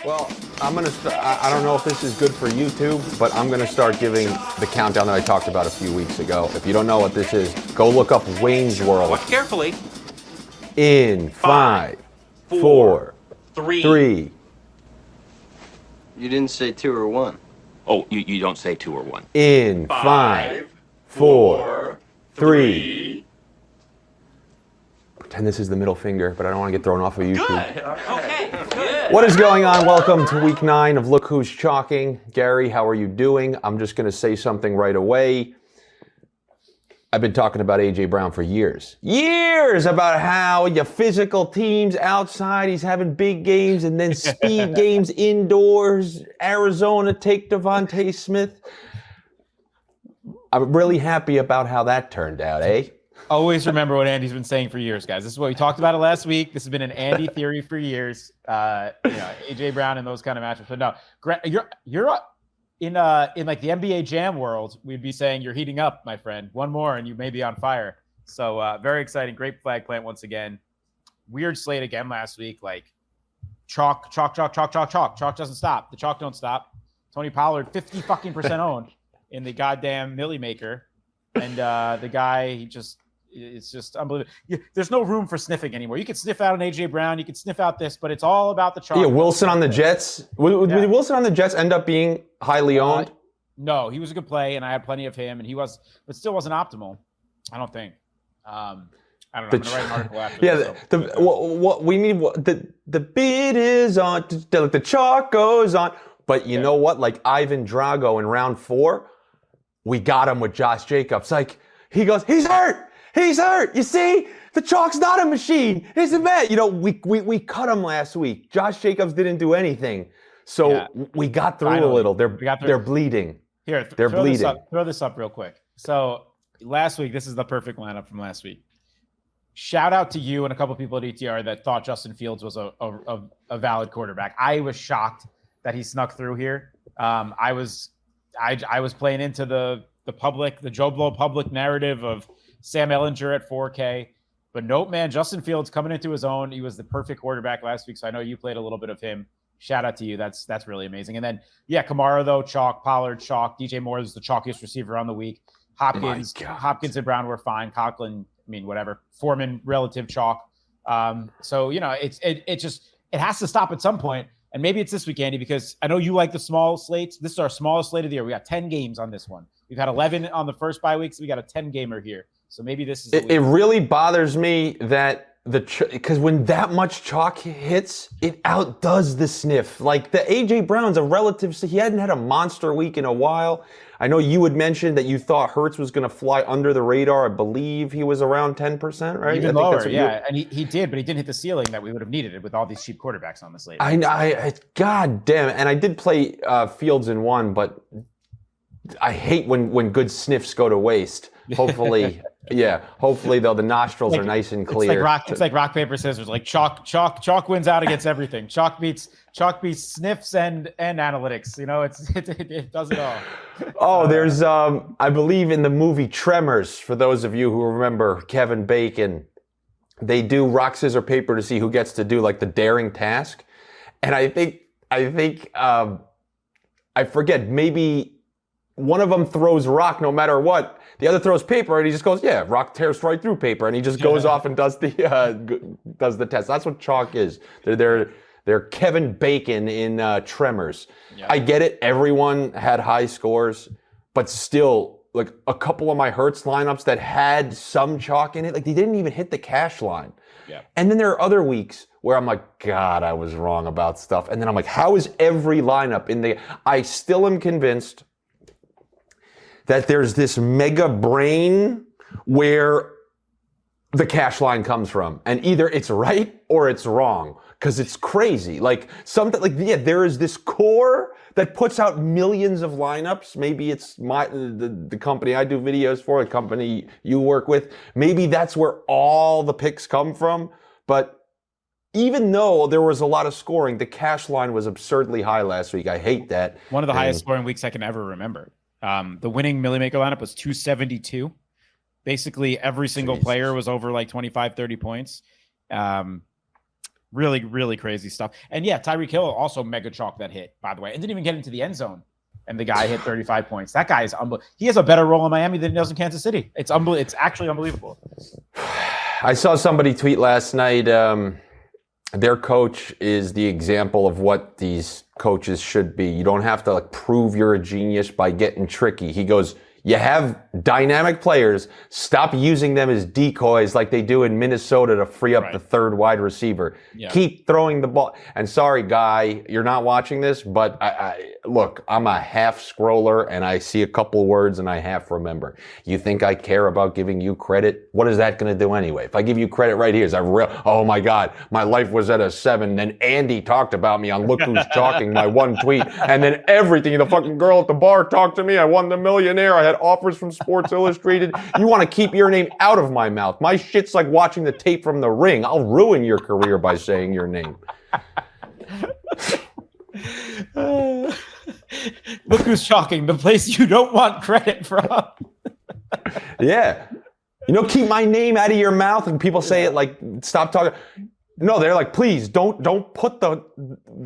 Well, I'm going to start. I don't know if this is good for YouTube, but I'm going to start giving the countdown that I talked about a few weeks ago. If you don't know what this is, go look up Wayne's World. Watch carefully. In 5, 4, 3. You didn't say 2 or 1. Oh, you don't say 2 or 1. In 5, 4, 3. Pretend this is the middle finger, but I don't want to get thrown off of YouTube. Good. Okay. Good. What is going on? Welcome to week 9 of Look Who's Chalking. Gary, how are you doing? I'm just going to say something right away. I've been talking about A.J. Brown for years. Years about how your physical teams outside, he's having big games and then speed games indoors. Arizona, take Devontae Smith. I'm really happy about how that turned out, eh? Always remember what Andy's been saying for years, guys. This is what we talked about it last week. This has been an Andy theory for years. AJ Brown and those kind of matchups. But no, you're in like the NBA Jam world. We'd be saying you're heating up, my friend. One more and you may be on fire. So very exciting. Great flag plant once again. Weird slate again last week. Like chalk. Chalk doesn't stop. The chalk don't stop. Tony Pollard 50% owned in the goddamn Millie Maker, and the guy it's just unbelievable. There's no room for sniffing anymore. You can sniff out an A.J. Brown. You can sniff out this, but it's all about the chalk. Yeah, Wilson on the Jets. Would Wilson on the Jets end up being highly owned? No, he was a good play, and I had plenty of him, and but still wasn't optimal. I don't think. I don't know. I'm going to write an article after this. What we need, the bid is on, the chalk goes on. But you know what? Like Ivan Drago in round 4, we got him with Josh Jacobs. Like, he goes, he's hurt. He's hurt. You see? The chalk's not a machine. It's a vet. We cut him last week. Josh Jacobs didn't do anything. So we got through a little. They're bleeding. Here, they're bleeding. Throw this up real quick. So last week, this is the perfect lineup from last week. Shout out to you and a couple of people at ETR that thought Justin Fields was a valid quarterback. I was shocked that he snuck through here. I was playing into the Joe Blow public narrative of Sam Ellinger at 4K. But nope, man, Justin Fields coming into his own. He was the perfect quarterback last week, so I know you played a little bit of him. Shout out to you. That's really amazing. And then, Kamara, though, chalk. Pollard, chalk. DJ Moore is the chalkiest receiver on the week. Hopkins and Brown were fine. Conklin, whatever. Foreman, relative chalk. It has to stop at some point. And maybe it's this week, Andy, because I know you like the small slates. This is our smallest slate of the year. We got 10 games on this one. We've had 11 on the first bye week, so we got a 10-gamer here. So maybe this is it really bothers me that because when that much chalk hits, it outdoes the sniff. Like the A.J. Brown's a relative, so he hadn't had a monster week in a while. I know you had mentioned that you thought Hurts was going to fly under the radar. I believe he was around 10%, right? Even lower, and he did, but he didn't hit the ceiling that we would have needed with all these cheap quarterbacks on the slate. God damn it. And I did play Fields in one, but I hate when good sniffs go to waste. Hopefully, hopefully though the nostrils are nice and clear. It's like rock paper scissors. Like chalk wins out against everything. Chalk beats sniffs and analytics. It does it all. Oh, there's I believe in the movie Tremors. For those of you who remember Kevin Bacon, they do rock scissors paper to see who gets to do like the daring task, and I think I forget, maybe one of them throws rock no matter what. The other throws paper, and he just goes, rock tears right through paper, and he just goes off and does the test. That's what chalk is. They're Kevin Bacon in Tremors. Yeah. I get it. Everyone had high scores, but still, like a couple of my Hurts lineups that had some chalk in it, like they didn't even hit the cash line. Yeah. And then there are other weeks where I'm like, God, I was wrong about stuff. And then I'm like, how is every lineup in the? I still am convinced that there's this mega brain where the cash line comes from. And either it's right or it's wrong. Because it's crazy. Like there is this core that puts out millions of lineups. Maybe it's the company I do videos for, the company you work with. Maybe that's where all the picks come from. But even though there was a lot of scoring, the cash line was absurdly high last week. I hate that. One of the highest scoring weeks I can ever remember. The winning Millie Maker lineup was 272. Basically, every single player was over like 25, 30 points. Really, really crazy stuff. And yeah, Tyreek Hill also mega chalk that hit, by the way, and didn't even get into the end zone. And the guy hit 35 points. That guy is unbelievable. He has a better role in Miami than he does in Kansas City. It's It's actually unbelievable. I saw somebody tweet last night. Their coach is the example of what these coaches should be. You don't have to like prove you're a genius by getting tricky. He goes, you have dynamic players. Stop using them as decoys like they do in Minnesota to free up the third wide receiver. Yeah. Keep throwing the ball. And sorry, Guy, you're not watching this, but look, I'm a half scroller and I see a couple words and I half remember. You think I care about giving you credit? What is that going to do anyway? If I give you credit right here, is oh my God, my life was at a 7. Then Andy talked about me on Look Who's Talking, my one tweet. And then everything, the fucking girl at the bar talked to me. I won the millionaire. I had offers from Sports Illustrated. You want to keep your name out of my mouth. My shit's like watching the tape from The Ring. I'll ruin your career by saying your name. Look Who's Talking, the place you don't want credit from. Yeah. Keep my name out of your mouth. And people say it like, stop talking. No, they're like, please don't put the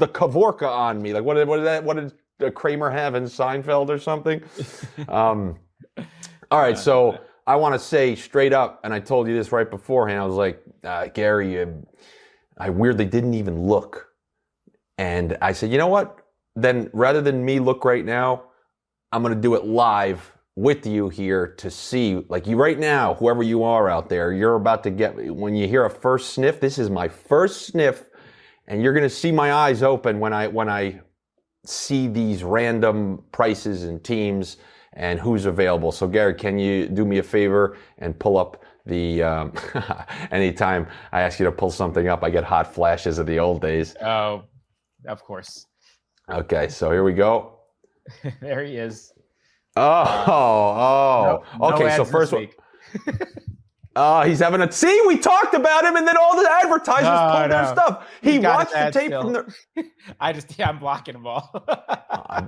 Kavorka on me. Like, what did Kramer have in Seinfeld or something? All right, so I want to say straight up, and I told you this right beforehand, I was like, Gary, I weirdly didn't even look. And I said, you know what? Then rather than me look right now, I'm going to do it live with you here to see, like you right now, whoever you are out there, you're about to get, when you hear a first sniff, this is my first sniff, and you're going to see my eyes open when I see these random prices and teams and who's available. So Gary, can you do me a favor and pull up the, anytime I ask you to pull something up, I get hot flashes of the old days. Oh, of course. Okay, so here we go. There he is. No okay, so first one. He's having a, see, we talked about him and then all the advertisers pulled their stuff. He watched the tape from the. I'm blocking them all.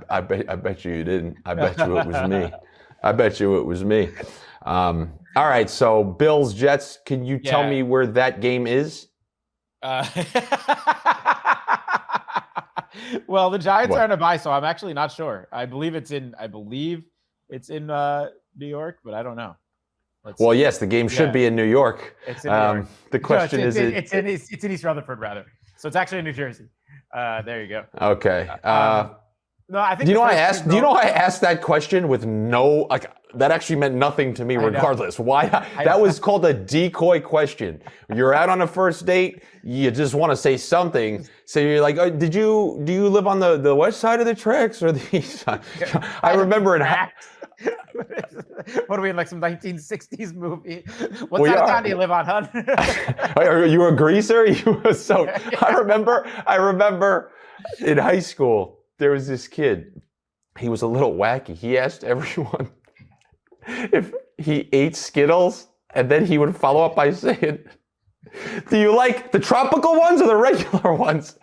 I bet you didn't. I bet you it was me. I bet you it was me. All right, so Bills, Jets, can you tell me where that game is? Well, the Giants are on a bye, so I'm actually not sure. I believe it's in New York, but I don't know. Well, yes, the game should be in New York. It's in New York. The question is, it's in East Rutherford, rather. So it's actually in New Jersey. There you go. Okay. No, I think. Do you know I asked that question with no, like, that actually meant nothing to me regardless. Why? That was called a decoy question. You're out on a first date, you just want to say something. So you're like, do you live on the west side of the tracks or the east side? I remember what are we in, like some 1960s movie? What side of town do you live on, hon? Are you a greaser? I remember in high school, there was this kid. He was a little wacky. He asked everyone if he ate Skittles, and then he would follow up by saying, do you like the tropical ones or the regular ones?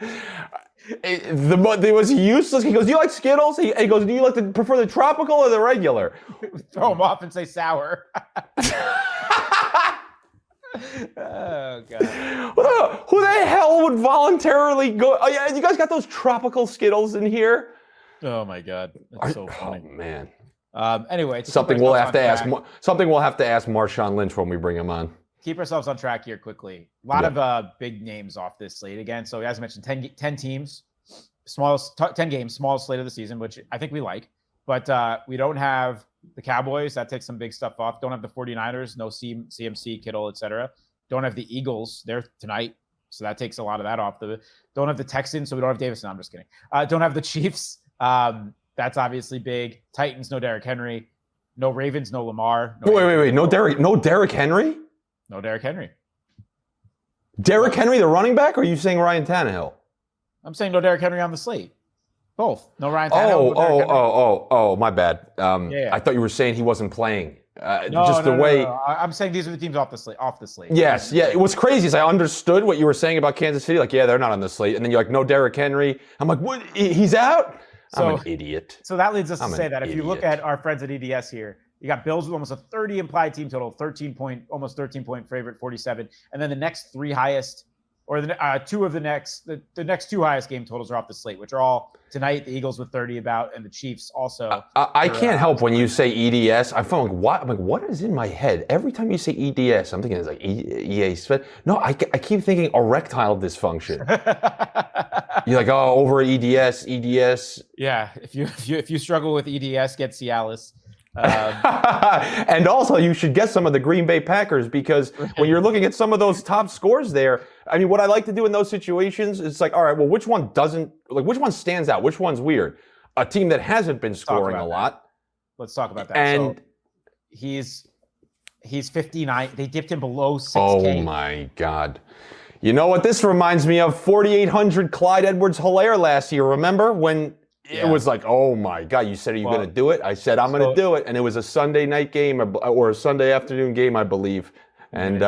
It was useless. He goes, do you like Skittles? He goes, do you prefer the tropical or the regular? Throw him off and say sour. Oh, God. Who the hell would voluntarily go? Oh, yeah, you guys got those tropical Skittles in here? Oh, my God. That's so funny. Oh, man. Anyway, something we'll have to ask Marshawn Lynch when we bring him on. Keep ourselves on track here quickly. A lot of big names off this slate again. So as I mentioned, 10 teams, 10 games, smallest slate of the season, which I think we like. But we don't have the Cowboys. That takes some big stuff off. Don't have the 49ers, no CMC, Kittle, etc. Don't have the Eagles. They're tonight. So that takes a lot of that off. Don't have the Texans, so we don't have Davis. No, I'm just kidding. Don't have the Chiefs. That's obviously big. Titans, no Derrick Henry. No Ravens, no Lamar. Wait. No Derrick Henry? No Derrick Henry. Derrick Henry, the running back, or are you saying Ryan Tannehill? I'm saying no Derrick Henry on the slate. Both. No Ryan Tannehill. Oh, my bad. I thought you were saying he wasn't playing. No. I'm saying these are the teams off the slate. Yes, yeah. What's crazy is I understood what you were saying about Kansas City. Like, yeah, they're not on the slate. And then you're like, no Derrick Henry. I'm like, what? He's out? I'm an idiot. So that leads us to say that if you look at our friends at EDS here, you got Bills with almost a 30 implied team total, almost 13 point favorite, 47. And then the next three highest or the next two highest game totals are off the slate, which are all tonight. The Eagles with 30 about, and the Chiefs also. I can't help when you say EDS. I feel like what? I'm like, what is in my head? Every time you say EDS, I'm thinking it's like EA. No, I keep thinking erectile dysfunction. You're like, oh, over EDS. Yeah, if you struggle with EDS, get Cialis. And also, you should get some of the Green Bay Packers, because when you're looking at some of those top scores there, I mean, what I like to do in those situations is like, all right, well, which one stands out? Which one's weird? A team that hasn't been scoring a lot. Let's talk about that. And so he's 59. They dipped him below 6K. Oh my God. You know what this reminds me of? 4,800 Clyde Edwards-Helaire last year. Remember when it was like, oh my God, you said, are you going to do it? I said, I'm going to do it. And it was a Sunday night game or a Sunday afternoon game, I believe. And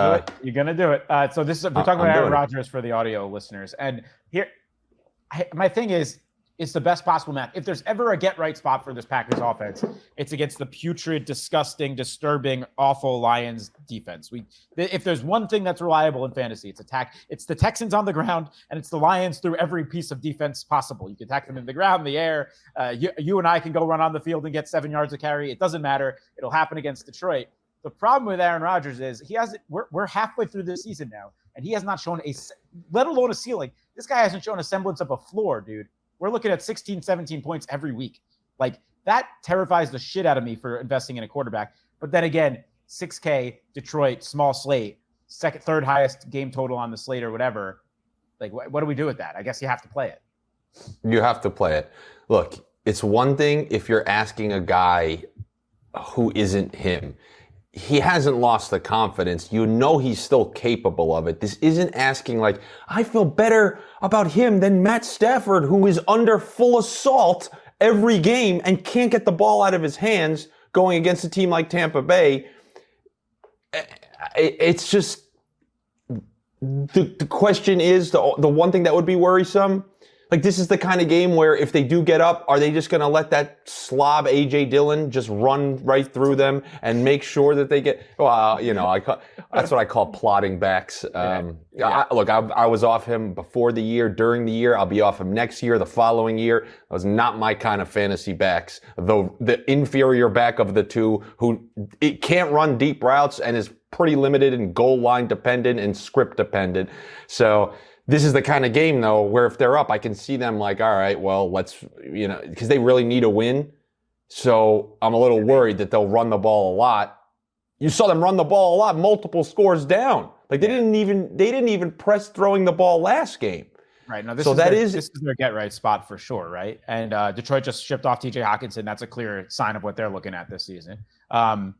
you're going to do it. So this is, we're talking about Aaron Rodgers for the audio listeners. And here, my thing is, it's the best possible match. If there's ever a get-right spot for this Packers offense, it's against the putrid, disgusting, disturbing, awful Lions defense. If there's one thing that's reliable in fantasy, it's attack. It's the Texans on the ground, and it's the Lions through every piece of defense possible. You can attack them in the ground, in the air. You and I can go run on the field and get 7 yards of carry. It doesn't matter. It'll happen against Detroit. The problem with Aaron Rodgers is we're halfway through this season now, and he has not shown let alone a ceiling. This guy hasn't shown a semblance of a floor, dude. We're looking at 16, 17 points every week. Like, that terrifies the shit out of me for investing in a quarterback. But then again, 6K, Detroit, small slate, third highest game total on the slate or whatever. Like, what do we do with that? I guess you have to play it. You have to play it. Look, it's one thing if you're asking a guy who isn't him. He hasn't lost the confidence. You know he's still capable of it. This isn't asking like, I feel better about him than Matt Stafford, who is under full assault every game and can't get the ball out of his hands going against a team like Tampa Bay. It's just, the question is, the one thing that would be worrisome, like, this is the kind of game where if they do get up, are they just going to let that slob A.J. Dillon just run right through them and make sure that they get, that's what I call plotting backs. I was off him before the year, during the year. I'll be off him next year, the following year. That was not my kind of fantasy backs, though the inferior back of the two who it can't run deep routes and is pretty limited and goal line dependent and script dependent. So this is the kind of game, though, where if they're up, I can see them like, all right, well, let's, because they really need a win. So I'm a little worried that they'll run the ball a lot. You saw them run the ball a lot, multiple scores down. Like, they didn't even press throwing the ball last game. Right. Now, this is their get-right spot for sure, right? And Detroit just shipped off T.J. Hockenson. That's a clear sign of what they're looking at this season. And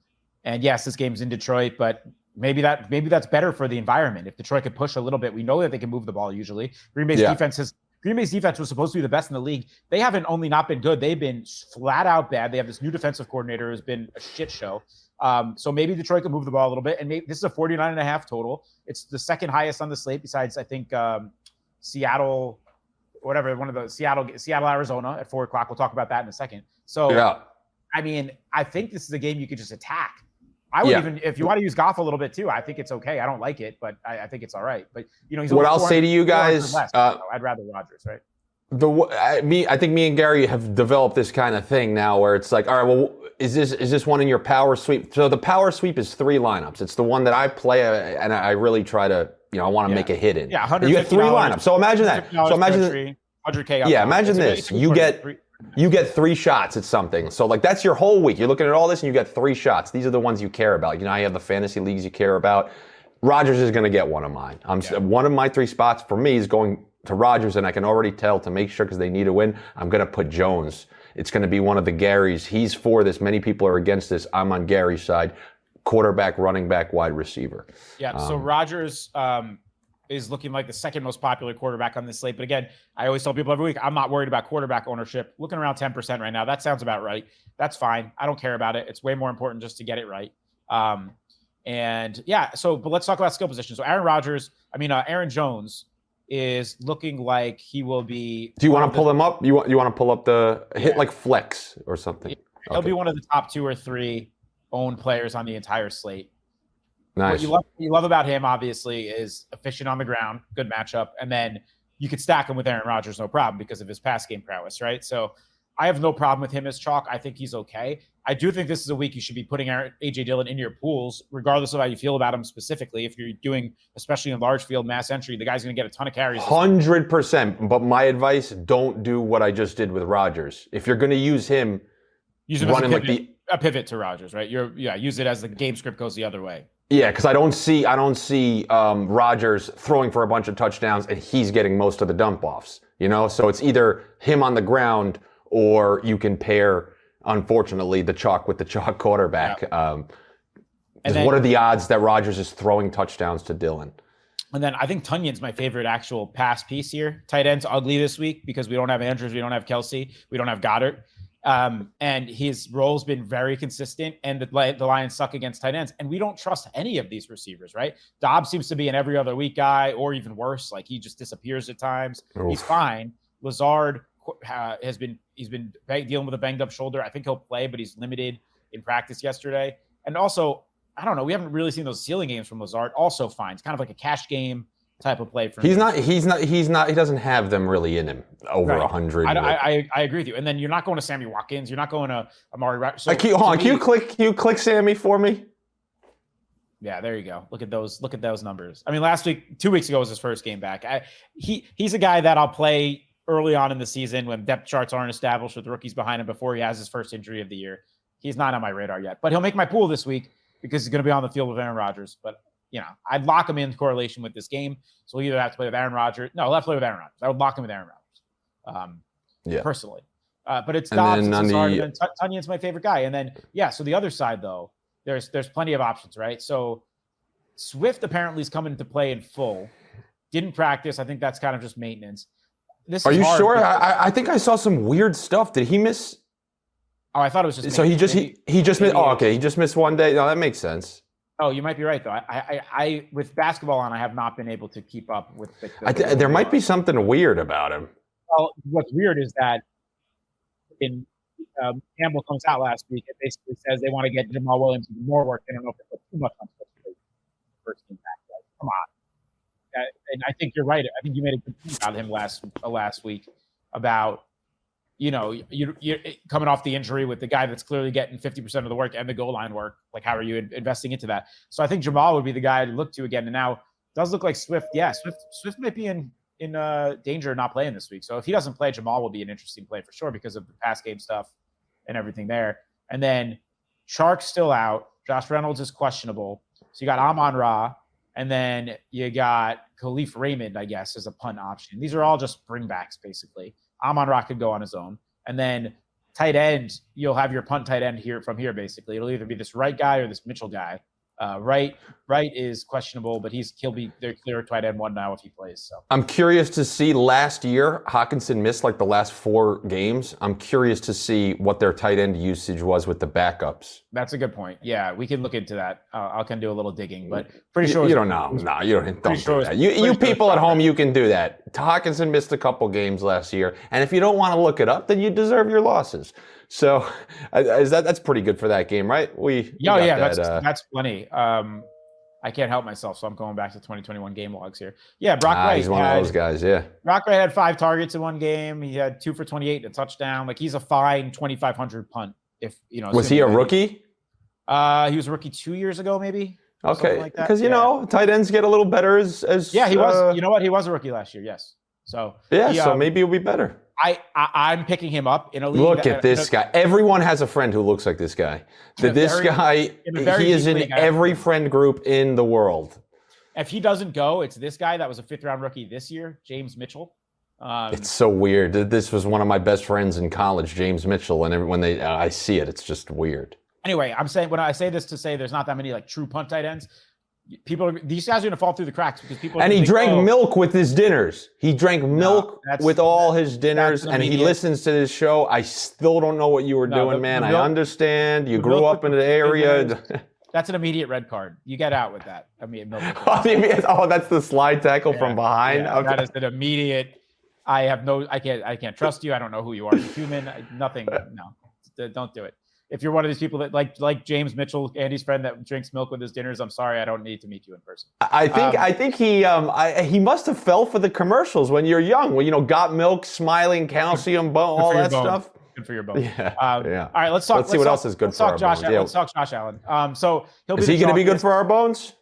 yes, this game's in Detroit, but maybe that's better for the environment. If Detroit could push a little bit, we know that they can move the ball usually. Green Bay's defense was supposed to be the best in the league. They haven't only not been good, they've been flat out bad. They have this new defensive coordinator who's been a shit show. So maybe Detroit can move the ball a little bit. And maybe this is a 49.5 total. It's the second highest on the slate besides, I think, Seattle, whatever, one of the Seattle, Arizona at 4:00. We'll talk about that in a second. So, I mean, I think this is a game you could just attack. I would even, if you want to use Goff a little bit too, I think it's okay. I don't like it, but I think it's all right. But he's what I'll say to you guys, I'd rather Rodgers, right? I think me and Gary have developed this kind of thing now where it's like, all right, well, is this one in your power sweep? So the power sweep is 3 lineups. It's the one that I play, and I really try to, I want to make a hit in. Yeah, $150. You get 3 lineups. So imagine that. So imagine $100K. Yeah, imagine this. You get 3 shots at something. So, like, that's your whole week. You're looking at all this and you get 3 shots. These are the ones you care about. I have the fantasy leagues you care about. Rodgers is going to get one of mine. One of my 3 spots for me is going to Rodgers, and I can already tell to make sure because they need a win, I'm going to put Jones. It's going to be one of the Garys. He's for this. Many people are against this. I'm on Gary's side. Quarterback, running back, wide receiver. Yeah, so Rodgers is looking like the second most popular quarterback on this slate. But again, I always tell people every week, I'm not worried about quarterback ownership. Looking around 10% right now. That sounds about right. That's fine. I don't care about it. It's way more important just to get it right. But let's talk about skill position. So Aaron Jones is looking like he will be. Do you want to pull him up? You want to pull up the hit like flex or something? He'll be one of the top 2 or 3 owned players on the entire slate. Nice. What you love about him, obviously, is efficient on the ground, good matchup, and then you could stack him with Aaron Rodgers, no problem, because of his pass game prowess, right? So I have no problem with him as chalk. I think he's okay. I do think this is a week you should be putting A.J. Dillon in your pools, regardless of how you feel about him specifically. If you're doing, especially in large field mass entry, the guy's going to get a ton of carries. 100%. But my advice, don't do what I just did with Rodgers. If you're going to use him running like a pivot to Rodgers, right? Use it as the game script goes the other way. Yeah, because I don't see Rodgers throwing for a bunch of touchdowns and he's getting most of the dump offs. So it's either him on the ground or you can pair, unfortunately, the chalk with the chalk quarterback. Yeah. What are the odds that Rodgers is throwing touchdowns to Dillon? And then I think Tunyon's my favorite actual pass piece here. Tight end's ugly this week because we don't have Andrews, we don't have Kelsey, we don't have Goddard. And his role's been very consistent, and the Lions suck against tight ends. And we don't trust any of these receivers, right? Dobbs seems to be an every other week guy, or even worse, like he just disappears at times. Oof. He's fine. Lazard he's been dealing with a banged up shoulder. I think he'll play, but he's limited in practice yesterday. And also, I don't know, we haven't really seen those ceiling games from Lazard. Also fine. It's kind of like a cash game type of play for him. He doesn't have them really in him over 100. I agree with you. And then you're not going to Sammy Watkins. You're not going to Amari Rodgers. So, can you click Sammy for me? Yeah, there you go. Look at those numbers. I mean, 2 weeks ago was his first game back. He's a guy that I'll play early on in the season when depth charts aren't established with rookies behind him before he has his first injury of the year. He's not on my radar yet, but he'll make my pool this week because he's going to be on the field with Aaron Rodgers. But I'd lock him in correlation with this game. So he'll either have to play with Aaron Rodgers. No, he'll have to play with Aaron Rodgers. I would lock him with Aaron Rodgers. Personally. But it's Dobbs, and Tunyon's my favorite guy. And then, so the other side, though, there's plenty of options, right? So Swift apparently is coming to play in full. Didn't practice. I think that's kind of just maintenance. Are you sure? I think I saw some weird stuff. Did he miss? Oh, I thought it was just. So he just missed. Oh, okay. He just missed one day. No, that makes sense. Oh, you might be right though. I with basketball on, I have not been able to keep up with. There might be something weird about him. Well, what's weird is that Campbell comes out last week and basically says they want to get Jamal Williams more work. I don't know if they put too much on first team back. Like, come on. And I think you're right. I think you made a good point about him last week about, you're coming off the injury with the guy that's clearly getting 50% of the work and the goal line work. Like, how are you investing into that? So I think Jamal would be the guy to look to again. And now it does look like Swift. Yeah, Swift might be in danger of not playing this week. So if he doesn't play, Jamal will be an interesting play for sure because of the pass game stuff and everything there. And then Chark's still out. Josh Reynolds is questionable. So you got Amon-Ra. And then you got Khalif Raymond, I guess, as a punt option. These are all just bringbacks, basically. Amon-Ra could go on his own. And then tight end, you'll have your punt tight end from here, basically. It'll either be this Wright guy or this Mitchell guy. Wright is questionable, but he'll be their clear tight end one now if he plays. So I'm curious to see. Last year, Hockenson missed like the last 4 games. I'm curious to see what their tight end usage was with the backups. That's a good point. Yeah, we can look into that. I can do a little digging, but pretty sure you don't know. No, you don't do that. You people at home, you can do that. Hockenson missed a couple games last year, and if you don't want to look it up, then you deserve your losses. So that's pretty good for that game, right? That's plenty. I can't help myself, so I'm going back to 2021 game logs here. Yeah, Brock Wright. He's one of those guys, yeah. Brock Wright had 5 targets in one game. He had 2 for 28 and a touchdown. Like, he's a fine 2,500 punt. Was he a rookie? He was a rookie 2 years ago, maybe. Okay, like because tight ends get a little better as he was. You know what? He was a rookie last year. Yes. So so maybe it'll be better. I'm picking him up in a league. Look at this guy. Everyone has a friend who looks like this guy. He is in every friend group in the world. If he doesn't go, it's this guy that was a 5th round rookie this year, James Mitchell. It's so weird. This was one of my best friends in college, James Mitchell, and when I see it, it's just weird. Anyway, I'm saying when I say this to say there's not that many like true punt tight ends. These guys are going to fall through the cracks because people. And he drank milk with his dinners. He drank milk with all his dinners, and he listens to this show. I still don't know what you were doing, man. I understand. You grew up in the area. That's an immediate red card. You get out with that. That's the slide tackle from behind. Yeah, okay. That is an immediate. I can't trust you. I don't know who you are as a human. Nothing. No, don't do it. if you're one of these people that like James Mitchell, Andy's friend that drinks milk with his dinners, I'm sorry, I don't need to meet you in person. I think he must have fell for the commercials when you're young. Well, got milk, smiling, calcium, bone, all that stuff. Good for your bones. Yeah. All right, let's talk. Let's see what else is good for our bones. Let's talk Josh Allen. So is he going to be good for our bones?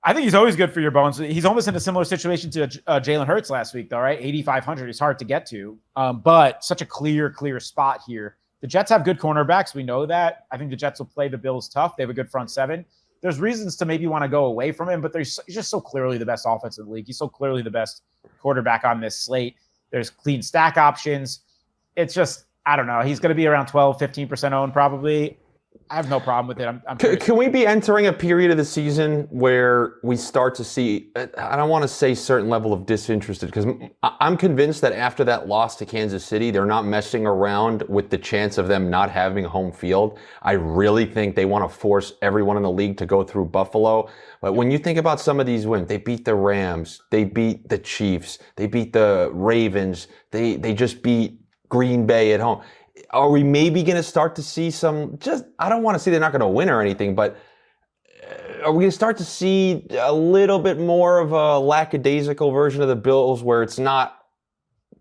I think he's always good for your bones. He's almost in a similar situation to Jalen Hurts last week, though, right? 8,500 is hard to get to, but such a clear spot here. The Jets have good cornerbacks. We know that. I think the Jets will play the Bills tough. They have a good front seven. There's reasons to maybe want to go away from him, but he's just so clearly the best offense in the league. He's so clearly the best quarterback on this slate. There's clean stack options. It's just, I don't know. He's going to be around 12, 15% owned probably. I have no problem with it. Can we be entering a period of the season where we start to see, I don't want to say certain level of disinterested, because I'm convinced that after that loss to Kansas City, they're not messing around with the chance of them not having home field. I really think they want to force everyone in the league to go through Buffalo. But when you think about some of these wins, they beat the Rams, they beat the Chiefs, they beat the Ravens, they just beat Green Bay at home. Are we maybe going to start to see I don't want to say they're not going to win or anything, but are we going to start to see a little bit more of a lackadaisical version of the Bills where it's not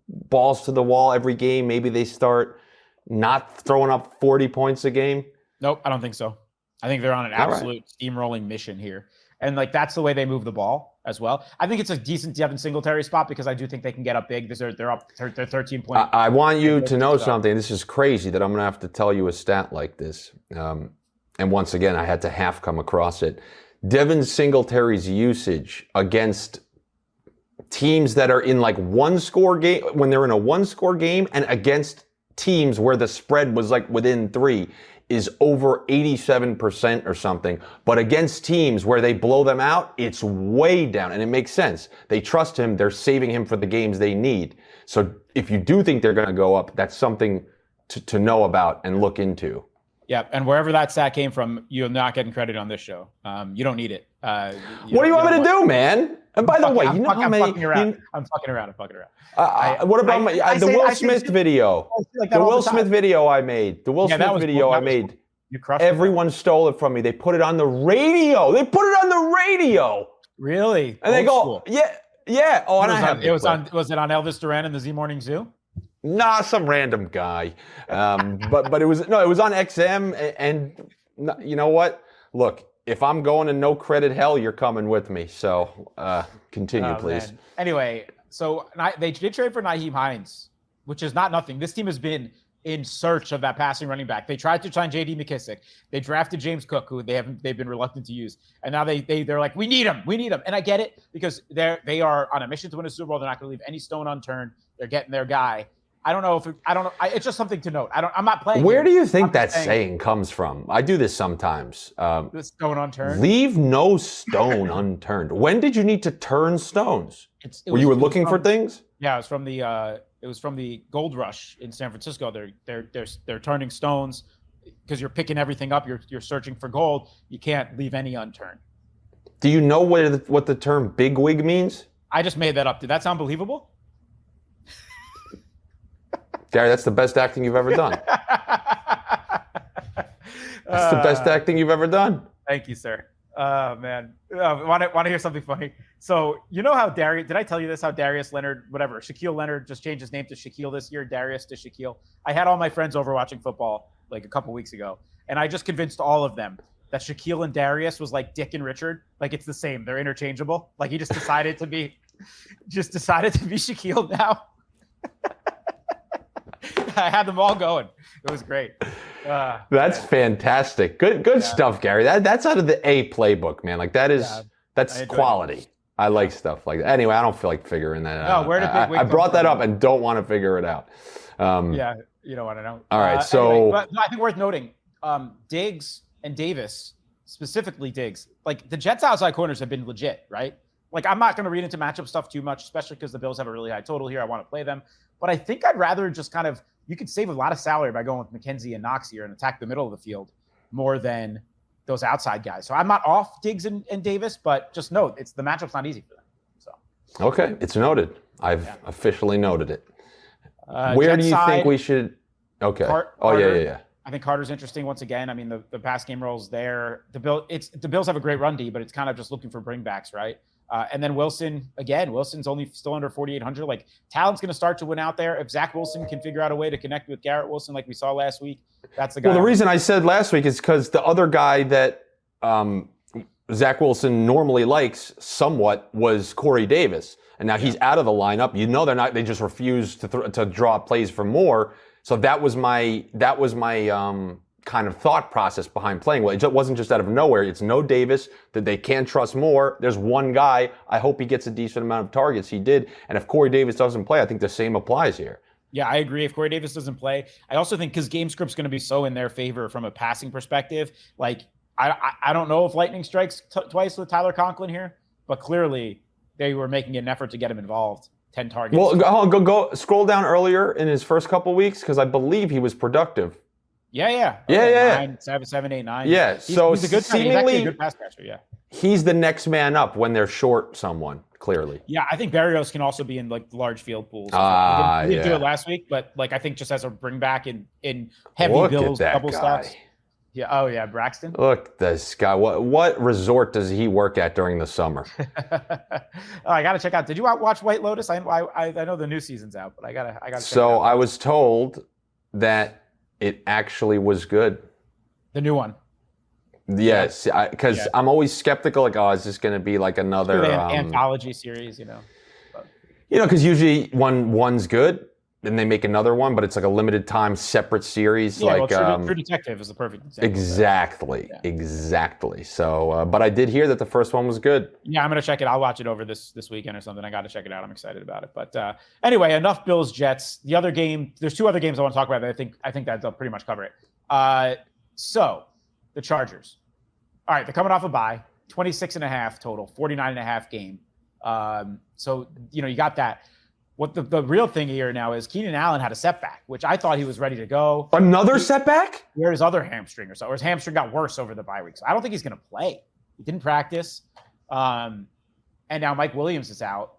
balls to the wall every game? Maybe they start not throwing up 40 points a game? Nope, I don't think so. I think they're on an absolute steamrolling mission here. And that's the way they move the ball as well. I think it's a decent Devin Singletary spot because I do think they can get up big. They're up 13 points. I want you to know something. This is crazy that I'm going to have to tell you a stat like this. And once again, I had to half come across it. Devin Singletary's usage against teams that are in one-score game, when they're in a one-score game, and against teams where the spread was within 3, is over 87% or something. But against teams where they blow them out, it's way down. And it makes sense. They trust him. They're saving him for the games they need. So if you do think they're going to go up, that's something to know about and look into. Yeah, and wherever that stat came from, you're not getting credit on this show. You don't need it. What do you want me to do, man? And by the way, you know how many... I'm fucking around. I'm fucking around. What about the Will Smith video? The Will Smith video I made. The Will Smith video I made. You crushed Everyone stole it from me. They put it on the radio. Really? And they go, yeah. Oh, and I have Was it on Elvis Duran and the Z Morning Zoo? Nah, some random guy. But it was on XM, and you know what? Look, if I'm going to no credit hell, you're coming with me. So continue, please. Man. Anyway, so they did trade for Nyheim Hines, which is not nothing. This team has been in search of that passing running back. They tried to sign J.D. McKissick. They drafted James Cook, who they've been reluctant to use, and now they're like, we need him, and I get it because they are on a mission to win a Super Bowl. They're not going to leave any stone unturned. They're getting their guy. It's just something to note. I'm not playing. Where do you think that saying comes from? I do this sometimes. The stone unturned. Leave no stone unturned. When did you need to turn stones? You were looking for things? Yeah, it was from the gold rush in San Francisco. They're turning stones because you're picking everything up. You're searching for gold. You can't leave any unturned. Do you know what the term bigwig means? I just made that up. Did that sound believable? Gary, that's the best acting you've ever done. That's the best acting you've ever done. Thank you, sir. Man. Want to hear something funny? So, you know how did I tell you this? How Darius Leonard, Shaquille Leonard just changed his name to Shaquille this year, Darius to Shaquille. I had all my friends over watching football a couple weeks ago, and I just convinced all of them that Shaquille and Darius was like Dick and Richard. It's the same. They're interchangeable. He just decided to be Shaquille now. I had them all going. It was great. That's fantastic. Good stuff, Gary. That's out of the A playbook, man. That's quality. I like stuff like that. Anyway, I don't feel like figuring that out. No, where did I brought that up and don't want to figure it out. Yeah, you don't want to know. All right, so but I think worth noting, Diggs and Davis, specifically Diggs, the Jets outside corners have been legit, right? I'm not going to read into matchup stuff too much, especially because the Bills have a really high total here. I want to play them. But I think I'd rather just you could save a lot of salary by going with McKenzie and Knox here and attack the middle of the field more than those outside guys. So I'm not off Diggs and Davis, but just note, the matchup's not easy for them. So okay, it's noted. I've officially noted it. Where do you think we should? Okay. Carter, I think Carter's interesting once again. I mean, the pass game role's there. The Bills have a great run D, but it's kind of just looking for bringbacks, right? And then Wilson, again, Wilson's only still under 4,800. Like, talent's going to start to win out there. If Zach Wilson can figure out a way to connect with Garrett Wilson like we saw last week, that's the guy. Well, the reason I said last week is because the other guy that Zach Wilson normally likes somewhat was Corey Davis. And now he's out of the lineup. You know they just refuse to draw plays for Moore. So that was my kind of thought process behind playing well. It wasn't just out of nowhere. It's no Davis, that they can't trust Moore. There's one guy. I hope he gets a decent amount of targets. He did. And if Corey Davis doesn't play, I think the same applies here. Yeah, I agree. If Corey Davis doesn't play, I also think because game script's going to be so in their favor from a passing perspective, like I don't know if lightning strikes twice with Tyler Conklin here, but clearly they were making an effort to get him involved. 10 targets. Well, go scroll down earlier in his first couple of weeks because I believe he was productive. Yeah. Yeah. 9, 7, 8, 9. Yeah, he's so a good seemingly, he's actually a good pass catcher. Yeah. He's the next man up when they're short someone. Clearly. Yeah, I think Berrios can also be in like large field pools. He didn't do it last week, but like I think just as a bring back in heavy bills, double stocks. Yeah. Oh yeah, Braxton. Look at this guy. What resort does he work at during the summer? I got to check out. Did you watch White Lotus? I know the new season's out, but I gotta. So I was told that it actually was good. The new one. Yes, because I'm always skeptical. Like, oh, is this going to be like another anthology series? Because usually one's good. Then they make another one, but it's like a limited time, separate series. Yeah, like True Detective is the perfect example. Exactly. So, but I did hear that the first one was good. Yeah, I'm gonna check it. I'll watch it over this weekend or something. I got to check it out. I'm excited about it. But anyway, enough Bills Jets. The other game. There's two other games I want to talk about. That I think that'll pretty much cover it. So the Chargers. All right, they're coming off a bye. 26.5 total. 49.5 game. So you got that. What the real thing here now is Keenan Allen had a setback, which I thought he was ready to go. Another setback? Where his other hamstring or his hamstring got worse over the bye week. So I don't think he's going to play. He didn't practice. And now Mike Williams is out.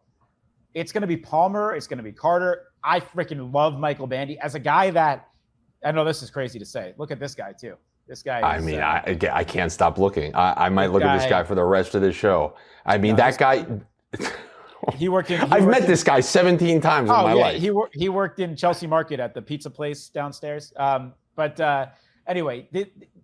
It's going to be Palmer. It's going to be Carter. I freaking love Michael Bandy as a guy that, I know this is crazy to say. Look at this guy too. This guy. I can't stop looking. I might look at this guy for the rest of the show. I mean, that guy. I've met this guy 17 times in my life. He worked in Chelsea Market at the pizza place downstairs. Anyway,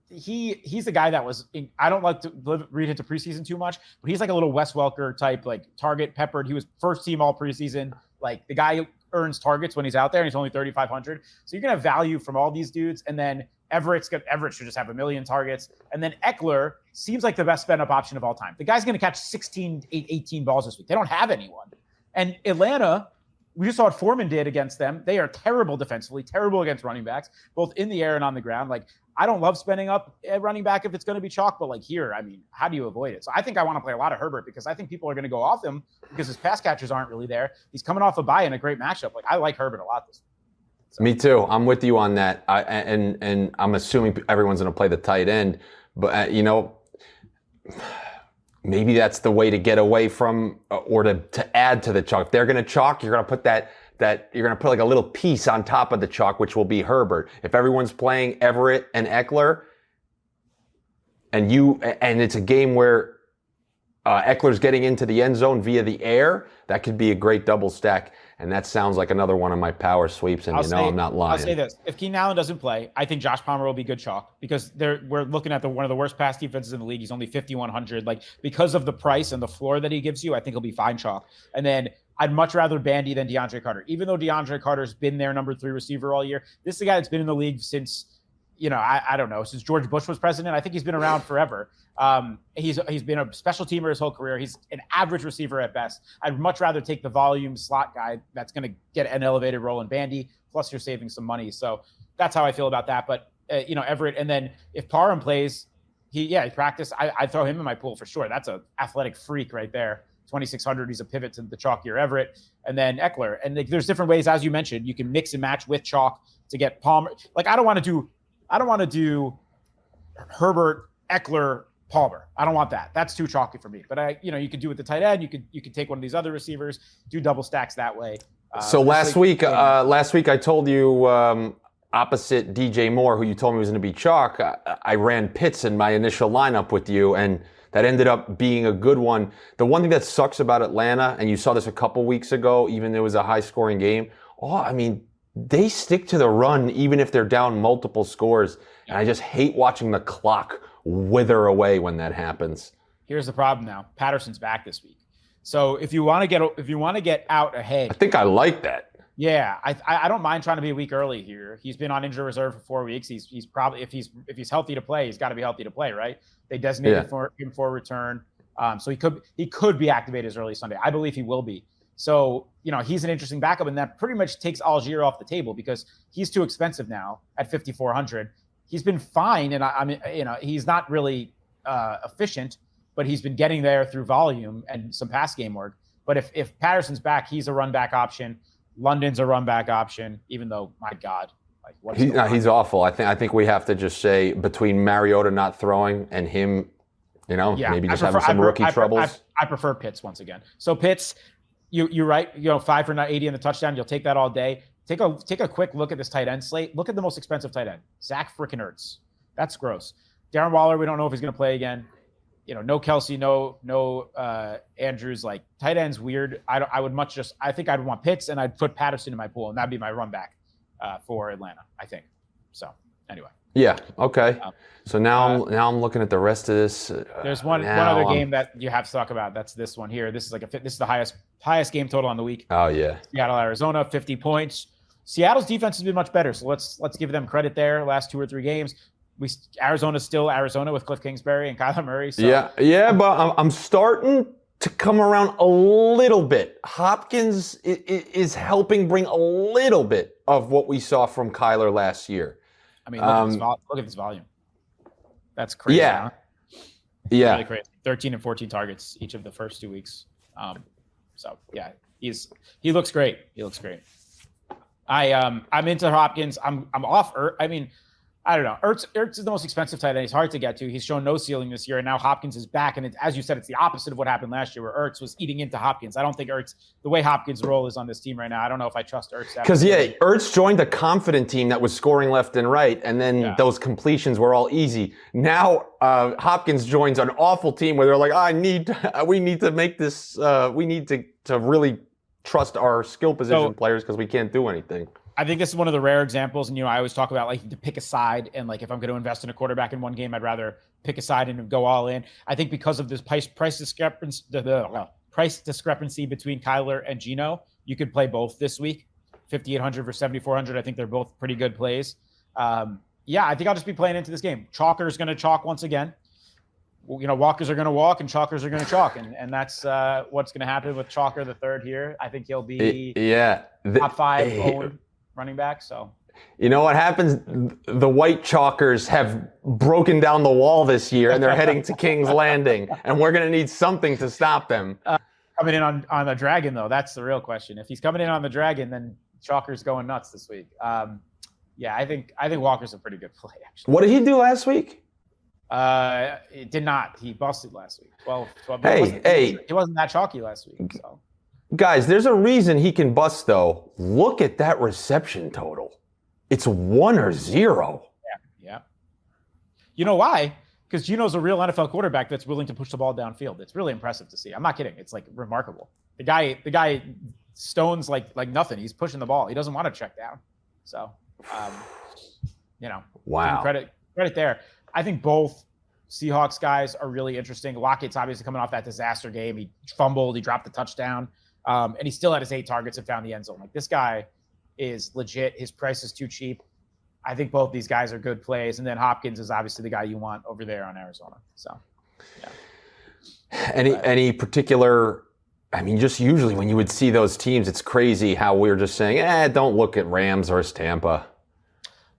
he's the guy that was. I don't like to read into preseason too much, but he's like a little Wes Welker type, like target peppered. He was first team all preseason. Like the guy who earns targets when he's out there, and he's only 3,500. So you're gonna have value from all these dudes, and then Everett should just have 1 million targets. And then Eckler seems like the best spend up option of all time. The guy's going to catch 18 balls this week. They don't have anyone. And Atlanta, we just saw what Foreman did against them. They are terrible defensively, terrible against running backs, both in the air and on the ground. Like, I don't love spending up at running back if it's going to be chalk, but like here, I mean, how do you avoid it? So I think I want to play a lot of Herbert because I think people are going to go off him because his pass catchers aren't really there. He's coming off a bye in a great matchup. Like, I like Herbert a lot this week. So. Me too. I'm with you on that. And I'm assuming everyone's going to play the tight end, but maybe that's the way to get away from or to add to the chalk. If they're going to chalk, you're going to put that you're going to put like a little piece on top of the chalk, which will be Herbert. If everyone's playing Everett and Eckler, and it's a game where Eckler's getting into the end zone via the air, that could be a great double stack. And that sounds like another one of my power sweeps, and I'm not lying. I'll say this. If Keenan Allen doesn't play, I think Josh Palmer will be good chalk because we're looking at one of the worst pass defenses in the league. He's only 5,100. Like, because of the price and the floor that he gives you, I think he'll be fine chalk. And then I'd much rather Bandy than DeAndre Carter. Even though DeAndre Carter's been their number 3 receiver all year, this is a guy that's been in the league since, I don't know, since George Bush was president. I think he's been around forever. He's been a special teamer his whole career. He's an average receiver at best. I'd much rather take the volume slot guy that's going to get an elevated role in Bandy. Plus, you're saving some money. So that's how I feel about that. But Everett, and then if Parham plays, he practiced. I'd throw him in my pool for sure. That's an athletic freak right there. 2,600. He's a pivot to the chalkier Everett, and then Eckler. And there's different ways, as you mentioned, you can mix and match with chalk to get Palmer. Like, I don't want to do Herbert, Eckler, Palmer. I don't want that. That's too chalky for me. But you could do with the tight end. You could take one of these other receivers, do double stacks that way. So last week I told you opposite DJ Moore, who you told me was going to be chalk, I ran Pitts in my initial lineup with you, and that ended up being a good one. The one thing that sucks about Atlanta, and you saw this a couple weeks ago, even though it was a high-scoring game, they stick to the run even if they're down multiple scores, and I just hate watching the clock wither away when that happens. Here's the problem now. Patterson's back this week. So if you want to get out ahead, I think I like that. Yeah, I don't mind trying to be a week early here. He's been on injury reserve for 4 weeks. He's probably if he's healthy to play, he's got to be healthy to play, right? They designated him for a return, so he could be activated as early as Sunday. I believe he will be. So he's an interesting backup, and that pretty much takes Algier off the table because he's too expensive now at 5,400. He's been fine, and I mean he's not really efficient, but he's been getting there through volume and some pass game work. But if Patterson's back, he's a run back option. London's a run back option, even though, my God, like what is he's awful. I think we have to just say between Mariota not throwing and him, maybe just having some rookie troubles. I prefer Pitts once again. So Pitts, you're right. 5 for 80 in the touchdown. You'll take that all day. Take a quick look at this tight end slate. Look at the most expensive tight end, Zach frickin' Ertz. That's gross. Darren Waller, we don't know if he's going to play again. No Kelsey, no Andrews. Like tight end's weird. I think I'd want Pitts and I'd put Patterson in my pool, and that'd be my run back for Atlanta, I think. So anyway. Yeah. Okay. So now I'm looking at the rest of this. There's one other game that you have to talk about. That's this one here. This is this is the highest game total on the week. Oh yeah. Seattle, Arizona, 50 points. Seattle's defense has been much better, so let's give them credit there. Last 2 or 3 games. Arizona's still Arizona with Cliff Kingsbury and Kyler Murray. So. Yeah, but I'm starting to come around a little bit. Hopkins is helping bring a little bit of what we saw from Kyler last year. I mean, look at this volume. That's crazy. Yeah. Huh? Yeah. Really crazy. 13 and 14 targets each of the first 2 weeks. So yeah, he looks great. He looks great. I'm into Hopkins. I'm off. I mean, I don't know. Ertz is the most expensive tight end. He's hard to get to. He's shown no ceiling this year, and now Hopkins is back. And as you said, it's the opposite of what happened last year, where Ertz was eating into Hopkins. I don't think the way Hopkins' role is on this team right now, I don't know if I trust Ertz. Because Ertz joined a confident team that was scoring left and right, and then those completions were all easy. Now Hopkins joins an awful team where they're like, we need to make this. We need to really trust our skill position players because we can't do anything. I think this is one of the rare examples, and I always talk about like to pick a side, and like if I'm going to invest in a quarterback in one game, I'd rather pick a side and go all in. I think because of this price discrepancy, price discrepancy between Kyler and Geno, you could play both this week, 5,800 versus 7,400. I think they're both pretty good plays. I think I'll just be playing into this game. Chalker's going to chalk once again. Walkers are going to walk and chalkers are going to chalk, and that's what's going to happen with Chalker the third here. I think he'll be top 5 owned running back. So you know what happens? The white chalkers have broken down the wall this year, and they're heading to King's Landing, and we're going to need something to stop them. Coming in on the Dragon, though, that's the real question. If he's coming in on the Dragon, then Chalker's going nuts this week. I think Walker's a pretty good play, actually. What did he do last week? It did not. He busted last week. 12. He wasn't that chalky last week. So. Guys, there's a reason he can bust, though. Look at that reception total. It's 1 or 0. Yeah. You know why? Because Geno's a real NFL quarterback that's willing to push the ball downfield. It's really impressive to see. I'm not kidding. It's like remarkable. The guy stones like nothing. He's pushing the ball. He doesn't want to check down. So, wow. Credit there. I think both Seahawks guys are really interesting. Lockett's obviously coming off that disaster game. He fumbled. He dropped the touchdown. And he still had his 8 targets and found the end zone. Like, this guy is legit. His price is too cheap. I think both these guys are good plays. And then Hopkins is obviously the guy you want over there on Arizona. So, yeah. Any particular, just usually when you would see those teams, it's crazy how we're just saying, don't look at Rams versus Tampa.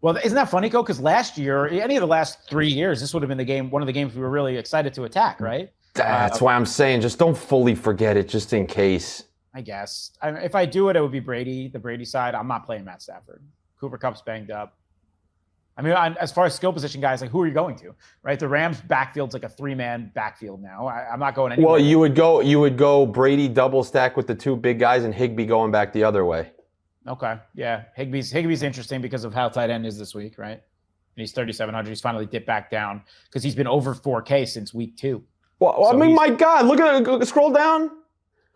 Well, isn't that funny, Cole? Because last year, any of the last 3 years, this would have been one of the games we were really excited to attack, right? That's why I'm saying just don't fully forget it just in case. I guess. If I do it, it would be Brady, the Brady side. I'm not playing Matt Stafford. Cooper Kupp's banged up. As far as skill position guys, like, who are you going to? Right? The Rams backfield's like a 3-man backfield now. I'm not going anywhere. Well, you would go Brady double stack with the 2 big guys and Higbee going back the other way. Okay. Yeah. Higbee's interesting because of how tight end is this week, right? And he's 3,700. He's finally dipped back down because he's been over 4K since week 2. Well, So I mean, my God, look at it. Scroll down.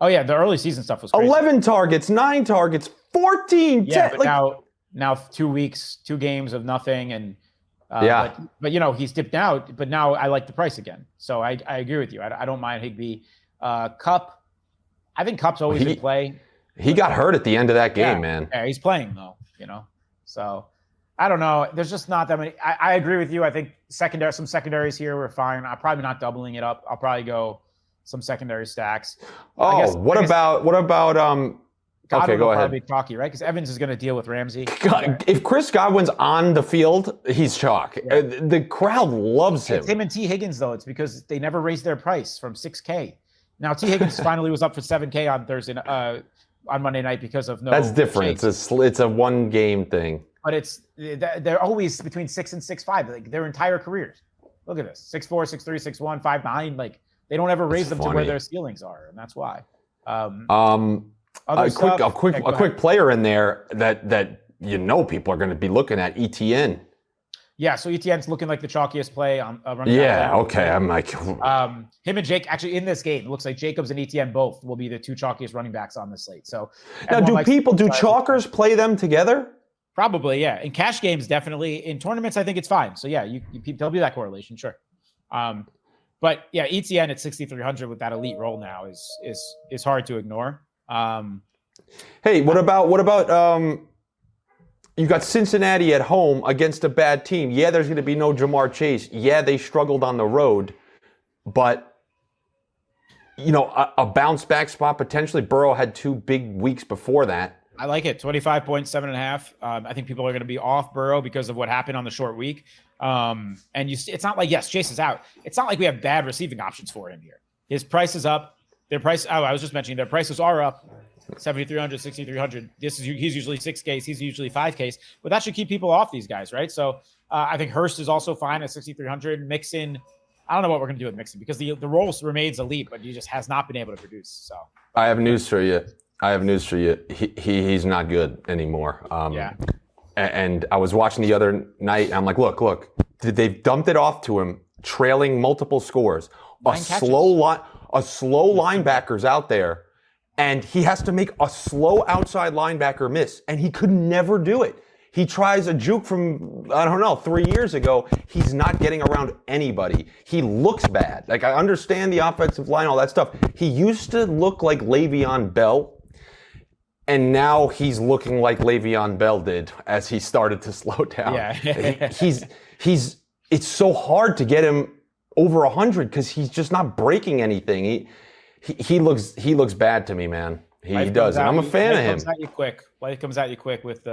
Oh yeah, the early season stuff was crazy. 11 targets, 9 targets, 14. Yeah, 10, but now 2 weeks, 2 games of nothing, and but he's dipped out. But now I like the price again, so I agree with you. I don't mind Higbee. Cup, I think Cup's always in play. He got hurt at the end of that game, man. Yeah, he's playing though, So I don't know. There's just not that many. I agree with you. I think some secondaries here were fine. I'm probably not doubling it up. I'll probably go some secondary stacks. Oh, what about okay, go ahead. Probably chalky, right? Because Evans is going to deal with Ramsey. God, if Chris Godwin's on the field, he's chalk. Yeah. The crowd loves him. It's him and T. Higgins, though. It's because they never raised their price from 6K. Now T. Higgins finally was up for 7K on Monday night because of no. That's different. Chase. It's a one game thing. But they're always between 6 and 6'5", like their entire careers. Look at this: 6'4", 6'3", 6'1", 5'9". Like they don't ever raise them to where their ceilings are, and that's why. A quick player in there that people are going to be looking at, ETN. Yeah, so ETN's looking like the chalkiest play on running. Yeah, okay. I'm like, him and Jake actually in this game. It looks like Jacobs and ETN both will be the 2 chalkiest running backs on the slate. So now, do chalkers play them together? Probably, yeah. In cash games, definitely. In tournaments, I think it's fine. So yeah, there'll be that correlation, sure. But yeah, ETN at 6,300 with that elite role now is hard to ignore. Hey, what about you got Cincinnati at home against a bad team. Yeah, there's going to be no Jamar Chase. Yeah, they struggled on the road, but a bounce back spot potentially. Burrow had 2 big weeks before that. I like it. 25 points, 7.5. I think people are going to be off Burrow because of what happened on the short week. And it's not like, yes, Chase is out. It's not like we have bad receiving options for him here. His price is up. I was just mentioning their prices are up. 7,300, 6,300. He's usually 6Ks. He's usually 5Ks. But that should keep people off these guys, right? So I think Hurst is also fine at 6,300. Mixon, I don't know what we're going to do with Mixon because the role remains elite, but he just has not been able to produce. So I have news for you. He's not good anymore. Yeah. And I was watching the other night, and I'm like, look. They've dumped it off to him, trailing multiple scores. A slow linebacker's out there. And he has to make a slow outside linebacker miss, and he could never do it. He tries a juke from, 3 years ago. He's not getting around anybody. He looks bad. Like, I understand the offensive line, all that stuff. He used to look like Le'Veon Bell, and now he's looking like Le'Veon Bell did as he started to slow down. Yeah. It's so hard to get him over 100 because he's just not breaking anything. He looks bad to me, man. He does, and I'm a fan of him. Life comes at you quick with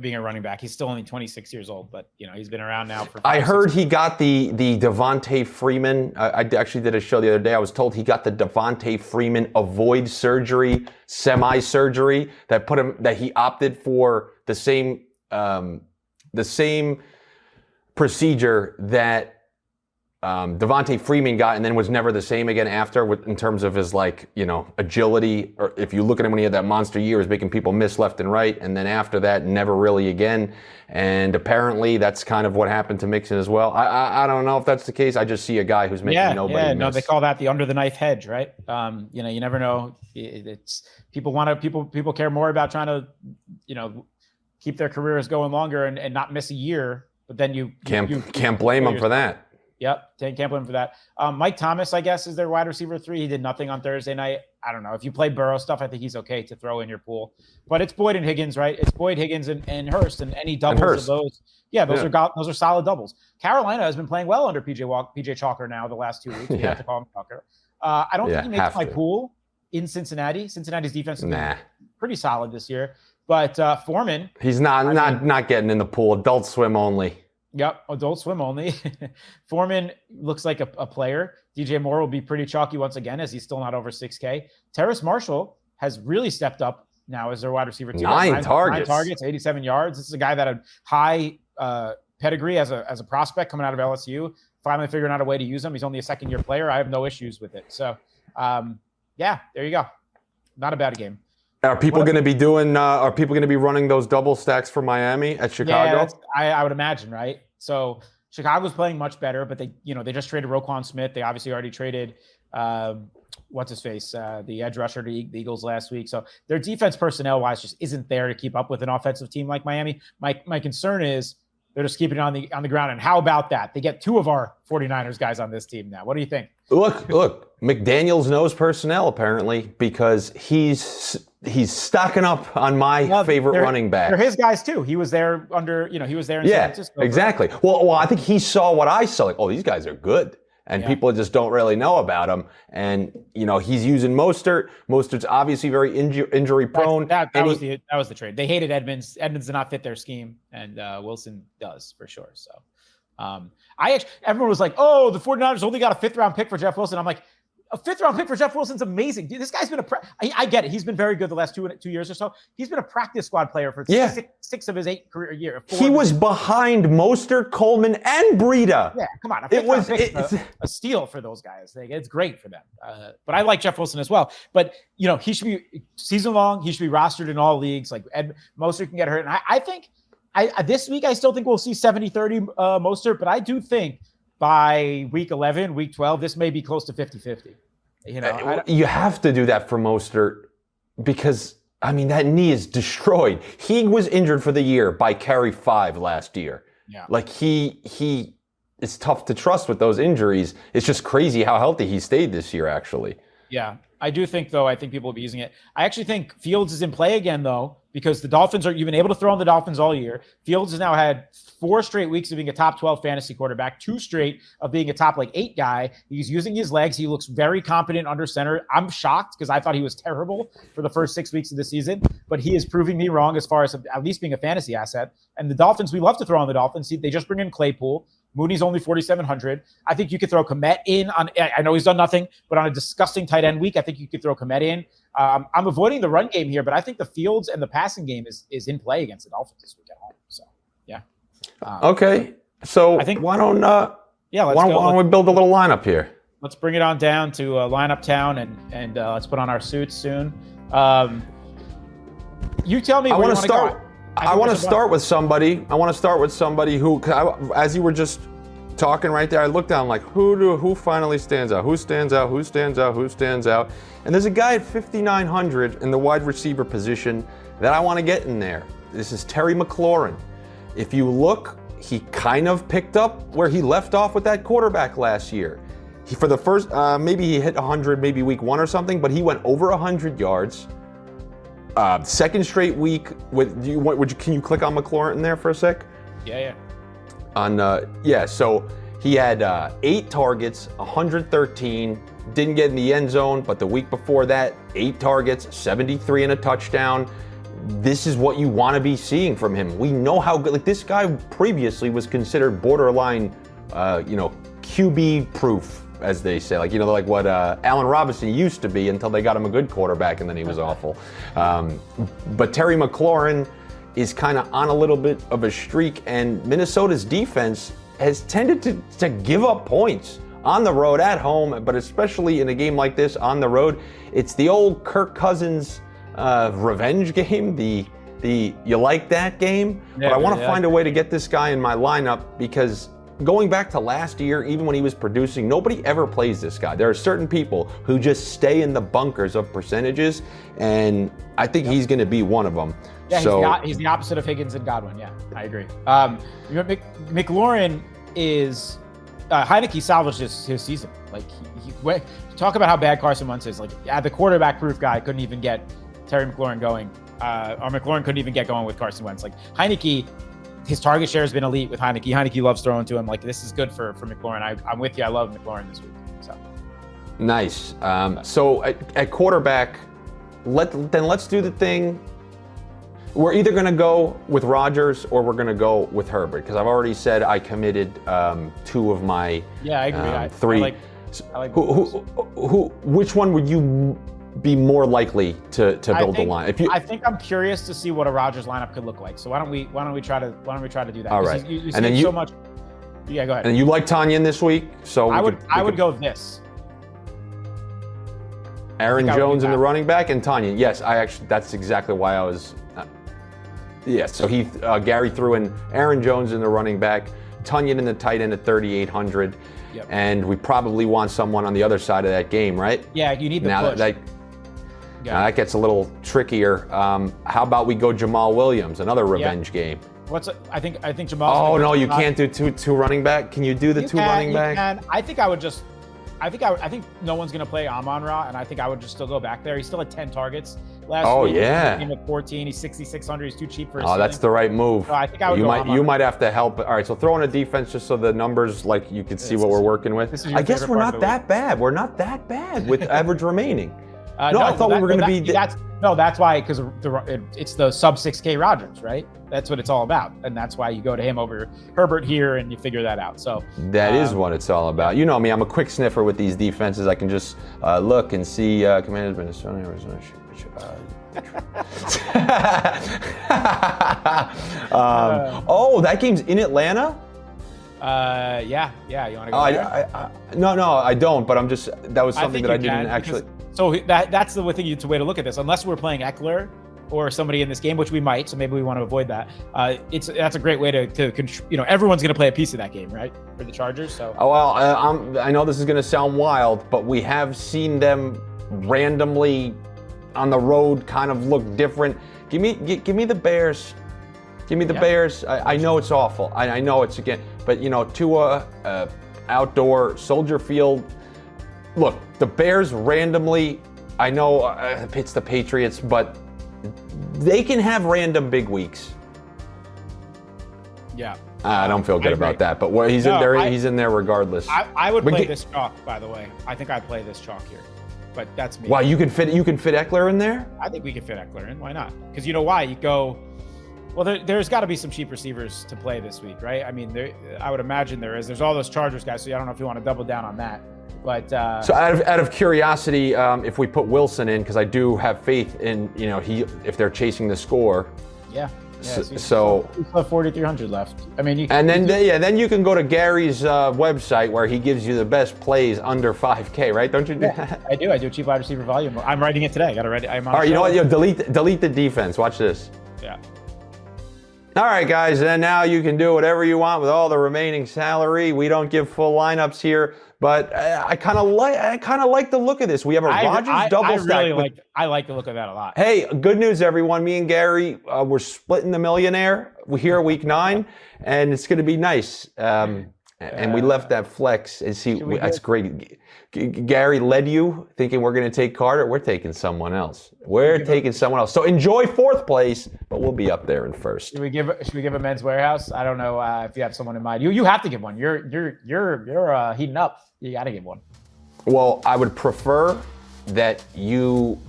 being a running back. He's still only 26 years old, but he's been around now for. I heard he got the Devontae Freeman. I actually did a show the other day. I was told he got the Devontae Freeman avoid surgery, semi-surgery that he opted for the same procedure that Devontae Freeman got, and then was never the same again after, in terms of his agility. Or if you look at him when he had that monster year, he was making people miss left and right, and then after that, never really again. And apparently, that's kind of what happened to Mixon as well. I don't know if that's the case. I just see a guy who's making nobody miss. No, they call that the under the knife hedge, right? You never know. It's people care more about trying to keep their careers going longer and not miss a year. But then you can't blame them for that. Yep, can't blame him for that. Mike Thomas, I guess, is their wide receiver 3. He did nothing on Thursday night. I don't know. If you play Burrow stuff, I think he's okay to throw in your pool. But it's Boyd and Higgins, right? It's Boyd, Higgins, and Hurst, and any doubles of those. Yeah, those are solid doubles. Carolina has been playing well under PJ Chalker now the last 2 weeks. You have to call him Chalker. I don't think he makes my pool in Cincinnati. Cincinnati's defense has been pretty solid this year. But Foreman, he's not getting in the pool. Adult Swim only. Yep, Adult Swim only. Foreman looks like a player. DJ Moore will be pretty chalky once again, as he's still not over 6K. Terrace Marshall has really stepped up now as their wide receiver 2. 9 targets. 9 targets, 87 yards. This is a guy that had high pedigree as a prospect coming out of LSU. Finally figuring out a way to use him. He's only a second-year player. I have no issues with it. So, there you go. Not a bad game. Are people going to be doing? Are people going to be running those double stacks for Miami at Chicago? Yeah, I would imagine, right? So Chicago's playing much better, but they just traded Roquan Smith. They obviously already traded what's his face, the edge rusher to the Eagles last week. So their defense personnel wise just isn't there to keep up with an offensive team like Miami. My concern is they're just keeping it on the ground. And how about that? They get 2 of our 49ers guys on this team now. What do you think? Look, McDaniels knows personnel apparently because he's stocking up on my favorite running back. They're his guys too. He was there he was there in San Francisco. Exactly. Well, I think he saw what I saw. Like, oh, these guys are good. And people just don't really know about him. And, he's using Mostert. Mostert's obviously very injury prone. That was the trade. They hated Edmonds. Edmonds did not fit their scheme, and Wilson does for sure. So everyone was like, oh, the 49ers only got a 5th round pick for Jeff Wilson. I'm like, a 5th round pick for Jeff Wilson's amazing. Dude, this guy's been I get it. He's been very good the last 2 years or so. He's been a practice squad player for 6 of his 8 career year. He was behind Mostert, Coleman, and Breida. Yeah, come on. It was a steal for those guys. It's great for them. But I like Jeff Wilson as well. But, he should be season long. He should be rostered in all leagues. Like Mostert can get hurt. And I think this week, I still think we'll see 70-30 Mostert. But I do think by week 11, week 12, this may be close to 50-50. You have to do that for Mostert because, that knee is destroyed. He was injured for the year by carry 5 last year. Yeah. Like he it's tough to trust with those injuries. It's just crazy how healthy he stayed this year, actually. Yeah. I do think, though, I think people will be using it. I actually think Fields is in play again, though, because the Dolphins you've been able to throw on the Dolphins all year. Fields has now had 4 straight weeks of being a top 12 fantasy quarterback, 2 straight of being a top 8 guy. He's using his legs. He looks very competent under center. I'm shocked because I thought he was terrible for the first 6 weeks of the season, but he is proving me wrong as far as at least being a fantasy asset. And the Dolphins, we love to throw on the Dolphins. They just bring in Claypool. Mooney's only 4,700. I think you could throw Kmet in on. I know he's done nothing, but on a disgusting tight end week, I think you could throw Kmet in. I'm avoiding the run game here, but I think the Fields and the passing game is in play against the Dolphins this week at home. So yeah. Okay, so I think why don't we build a little lineup here? Let's bring it on down to lineup town and let's put on our suits soon. You tell me. I want to start. I want to start with somebody. Who, as you were just talking right there, I looked down like, who finally stands out? Who stands out? Who stands out? Who stands out? And there's a guy at 5,900 in the wide receiver position that I want to get in there. This is Terry McLaurin. If you look, he kind of picked up where he left off with that quarterback last year. For the first, maybe he hit 100, maybe week 1 or something, but he went over 100 yards. Second straight week can you click on McLaurin there for a sec? Yeah. So he had 8 targets, 113, didn't get in the end zone, but the week before that, 8 targets, 73 and a touchdown. This is what you want to be seeing from him. We know how good, this guy previously was considered borderline, QB proof, as they say, like what Allen Robinson used to be until they got him a good quarterback and then he was awful. But Terry McLaurin is kind of on a little bit of a streak, and Minnesota's defense has tended to give up points on the road, at home, but especially in a game like this on the road. It's the old Kirk Cousins revenge game, the you like that game, but I want to find a way to get this guy in my lineup because going back to last year, even when he was producing, nobody ever plays this guy. There are certain people who just stay in the bunkers of percentages, and I think he's going to be one of them. Yeah, he's the opposite of Higgins and Godwin. Yeah, I agree. McLaurin is Heineke salvaged his season. Like he talk about how bad Carson Wentz is. Like the quarterback-proof guy couldn't even get Terry McLaurin going, or McLaurin couldn't even get going with Carson Wentz. Like Heineke. His target share has been elite with Heineke. Heineke loves throwing to him. Like, this is good for McLaurin. I'm with you. I love McLaurin this week. So nice. So at quarterback, let's do the thing. We're either going to go with Rodgers or we're going to go with Herbert because I've already said I committed 2 of my I agree. 3. I like which one would you be more likely to build the line? I think I'm curious to see what a Rodgers lineup could look like. So why don't we try to do that? All right. You and then so much. Yeah, go ahead. And you like Tonyan this week, so I would go this. Aaron I would do Jones in the that. running back and Tanya. Yes, that's exactly why I was. Yeah, so Gary threw in Aaron Jones in the running back, Tunyon in the tight end at 3,800, Yep. and we probably want someone on the other side of that game, right? Yeah, you need the Now push. that that gets a little trickier. How about we go Jamal Williams, another revenge game? I think Jamal. Oh no, you can't do two running back. Can you do the two running back? And I think I think no one's gonna play Amon-Ra, and I think I would just still go back there. He still had 10 targets last week. Yeah. He came at 14. He's 6,600. He's too cheap for his. Oh, that's the right move. So I think I would you go might Amon-Ra. you might have to help. All right, so throw in a defense just so the numbers, like you can see what we're working with. This is your I guess favorite we're part not of the that bad. We're not that bad with average remaining. No, I thought we were going to be. That's why, because it's the sub 6K Rodgers, right? That's what it's all about, and that's why you go to him over Herbert here, and you figure that out. So that is what it's all about. You know me, I'm a quick sniffer with these defenses. I can just look and see Commanders, Minnesota, Arizona. That game's in Atlanta? yeah. You want to go there? No, I don't. But I'm just that was something that I didn't can, actually. So that's the thing. It's a way to look at this. Unless we're playing Eckler or somebody in this game, which we might. So maybe we want to avoid that. That's a great way to everyone's going to play a piece of that game, right? For the Chargers. So. I know this is going to sound wild, but we have seen them randomly on the road kind of look different. Give me the Bears. Give me the Bears. I know it's awful. I know it's again, but Tua, outdoor Soldier Field. Look, the Bears randomly. I know it's the Patriots, but they can have random big weeks. Yeah. I don't feel good about that, but he's in there. He's in there regardless. I would play this chalk, by the way. I think I'd play this chalk here, but that's me. Wow, you can fit Eckler in there? I think we can fit Eckler in. Why not? Because you know why? You go. Well, there's got to be some cheap receivers to play this week, right? I mean, I would imagine there is. There's all those Chargers guys, so I don't know if you want to double down on that. But so out of curiosity, if we put Wilson in, because I do have faith in if they're chasing the score. Yeah. So we still have 4,300 left. I mean, then you can go to Gary's website where he gives you the best plays under 5K, right? Don't you do that? I do. I do a cheap wide receiver volume. I'm writing it today. I got to write it. All right, you know what? Delete the defense. Watch this. Yeah. All right, guys, and now you can do whatever you want with all the remaining salary. We don't give full lineups here, but I kind of like the look of this. We have a Rodgers double stack. I like the look of that a lot. Hey, good news, everyone. Me and Gary, we're splitting the millionaire. We're here week 9, and it's going to be nice. And we left that flex. And see, that's great. Gary led you thinking we're going to take Carter. We're taking someone else. We're taking someone else. So enjoy 4th place, but we'll be up there in 1st. Should we give a Men's Warehouse? I don't know if you have someone in mind. You have to give one. You're heating up. You got to give one. Well, I would prefer that you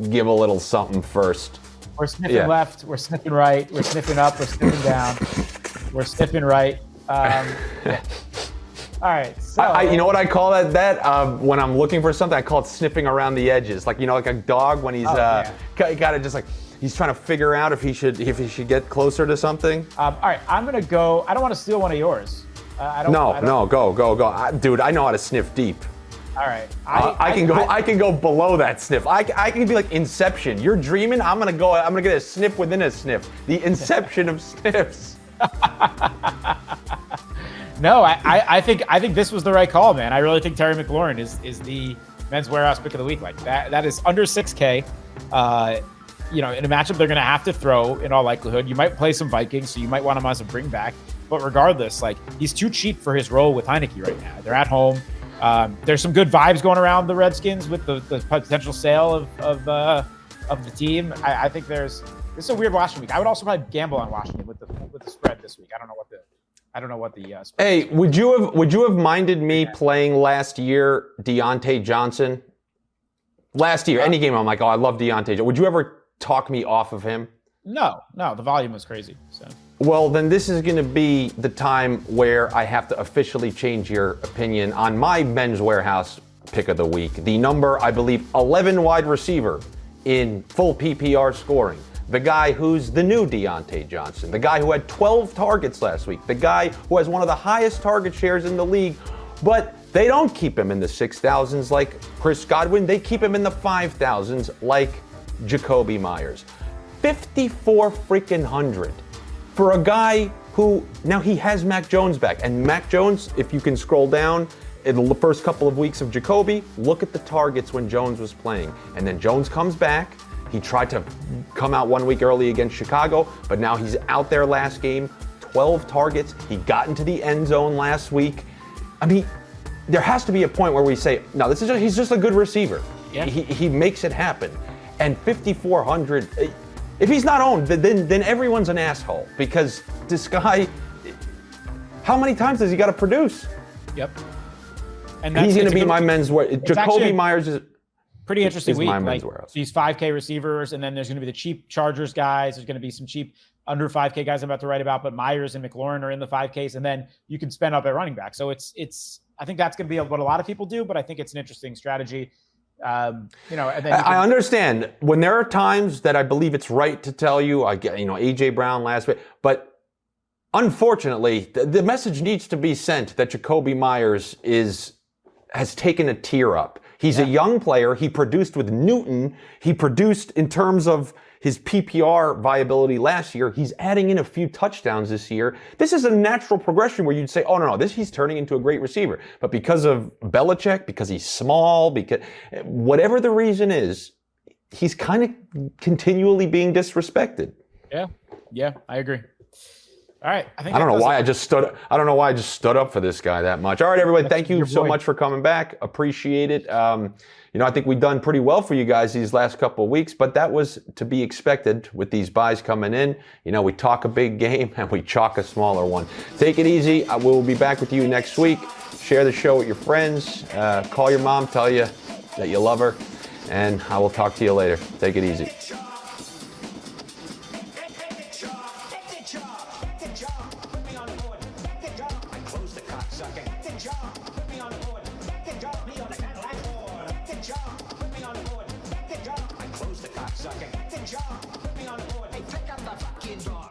give a little something first. We're sniffing left. We're sniffing right. We're sniffing up. We're sniffing down. We're sniffing right. Yeah. All right. So you know what I call that? When I'm looking for something, I call it sniffing around the edges. Like like a dog when he's got to just like he's trying to figure out if he should get closer to something. All right. I'm gonna go. I don't want to steal one of yours. No, go. Dude, I know how to sniff deep. All right. I can go below that sniff. I can be like Inception. You're dreaming. I'm gonna get a sniff within a sniff. The Inception of sniffs. No, I think this was the right call, man. I really think Terry McLaurin is the Men's Warehouse pick of the week. Like that is under 6K. In a matchup they're gonna have to throw in all likelihood. You might play some Vikings, so you might want him as a bring back. But regardless, like he's too cheap for his role with Heineke right now. They're at home. There's some good vibes going around the Redskins with the potential sale of the team. I think this is a weird Washington week. I would also probably gamble on Washington with the spread this week. I don't know what the spread Hey, is. would you have minded me playing last year Deontay Johnson? Last year, any game I'm like, oh, I love Deontay. Would you ever talk me off of him? No, the volume was crazy. So. Well, then this is going to be the time where I have to officially change your opinion on my Men's Warehouse pick of the week. The number, I believe, 11 wide receiver in full PPR scoring. The guy who's the new Deontay Johnson. The guy who had 12 targets last week. The guy who has one of the highest target shares in the league. But They don't keep him in the 6,000s like Chris Godwin. They keep him in the 5,000s like Jacoby Myers. 54 freaking hundred for a guy who, now he has Mac Jones back. And Mac Jones, if you can scroll down, in the first couple of weeks of Jacoby, look at the targets when Jones was playing. And then Jones comes back. He tried to come out 1 week early against Chicago, but now he's out there last game, 12 targets. He got into the end zone last week. I mean, there has to be a point where we say, no, he's just a good receiver. Yeah. He makes it happen. And 5,400, if he's not owned, then everyone's an asshole, because this guy, how many times does he got to produce? Yep. And he's going to be my men's wear. Jacoby Myers is pretty interesting week. My men's like warehouse. These 5K receivers, and then there's going to be the cheap Chargers guys. There's going to be some cheap under 5K guys I'm about to write about, but Myers and McLaurin are in the 5Ks, and then you can spend up at running back. So it's. I think that's going to be what a lot of people do, but I think it's an interesting strategy. And then I understand when there are times that I believe it's right to tell you. I get, AJ Brown last week, but unfortunately, the message needs to be sent that Jacoby Myers has taken a tier up. He's a young player. He produced with Newton. He produced in terms of his PPR viability last year. He's adding in a few touchdowns this year. This is a natural progression where you'd say, oh, no, he's turning into a great receiver. But because of Belichick, because he's small, because whatever the reason is, he's kind of continually being disrespected. Yeah, I agree. All right. I don't know why I just stood up for this guy that much. All right, everybody. Thank you so much for coming back. Appreciate it. I think we've done pretty well for you guys these last couple of weeks, but that was to be expected with these buys coming in. We talk a big game and we chalk a smaller one. Take it easy. I will be back with you next week. Share the show with your friends. Call your mom. Tell you that you love her. And I will talk to you later. Take it easy. Sucking. Good job. Put me on the board. Hey, pick up the fucking drawer.